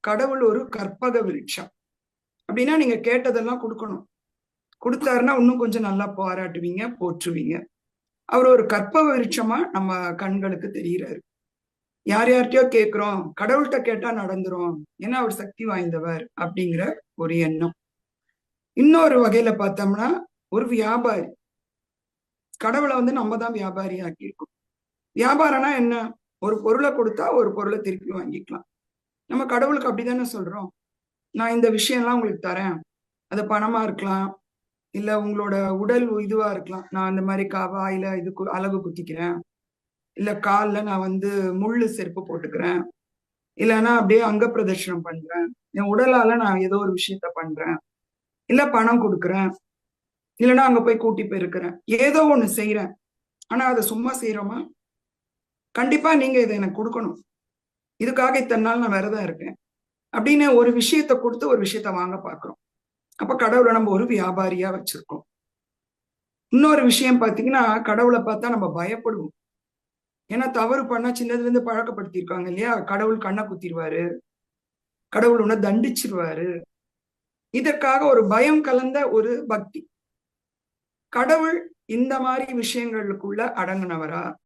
கடவுள் ஒரு கற்பக விருட்சம். அப்படின்னா நீங்க கேட்டதெல்லாம் கொடுக்கணும். கொடுத்தாருன்னா இன்னும் கொஞ்சம் நல்லா பாராட்டுவீங்க, போற்றுவீங்க. அவர் ஒரு கற்பக விருட்சமா நம்ம கண்களுக்கு தெரிகிறாரு. யார் யார்கிட்டயோ கேட்கிறோம், கடவுள்கிட்ட கேட்டா நடந்துரும், ஏன்னா அவர் சக்தி வாய்ந்தவர் அப்படிங்கிற ஒரு எண்ணம். இன்னொரு வகையில பார்த்தோம்னா, ஒரு வியாபாரி. கடவுளை நம்ம தான் வியாபாரி ஆக்கியிருக்கோம். வியாபாரம்னா என்ன? ஒரு பொருளை கொடுத்தா ஒரு பொருளை திருப்பி வாங்கிக்கலாம். நம்ம கடவுளுக்கு அப்படிதானே சொல்றோம். நான் இந்த விஷயம்லாம் உங்களுக்கு தரேன். அது பணமா இருக்கலாம், இல்ல உங்களோட உடல் இதுவா இருக்கலாம். நான் இந்த மாதிரி வாயில இதுக்கு அழகு குத்திக்கிறேன், இல்ல கால்ல நான் முள்ளு செருப்பு போட்டுக்கிறேன், இல்லைன்னா அப்படியே அங்க பிரதர்ஷனம் பண்றேன், என் உடலால நான் ஏதோ ஒரு விஷயத்த பண்றேன், இல்ல பணம் கொடுக்குறேன், இல்லைன்னா அங்க போய் கூட்டி போயிருக்கிறேன், ஏதோ ஒண்ணு செய்யறேன். ஆனா அதை சும்மா செய்யறோமா? கண்டிப்பா நீங்க இதை எனக்கு கொடுக்கணும், இதுக்காக இத்தனை நாள் நான் விரதம் இருக்கேன் அப்படின்னு ஒரு விஷயத்த கொடுத்து ஒரு விஷயத்த வாங்க பாக்குறோம். அப்ப கடவுளை நம்ம ஒரு வியாபாரியா வச்சிருக்கோம். இன்னொரு விஷயம் பாத்தீங்கன்னா, கடவுளை பார்த்தா நம்ம பயப்படுவோம். ஏன்னா தவறு பண்ணா சின்னதுல இருந்து பழக்கப்படுத்தியிருக்காங்க இல்லையா? கடவுள் கண்ணை குத்திடுவாரு, கடவுள் உன்னை தண்டிச்சிருவாரு. இதற்காக ஒரு பயம் கலந்த ஒரு பக்தி. கடவுள் இந்த மாதிரி விஷயங்களுக்குள்ள அடங்குனவரா?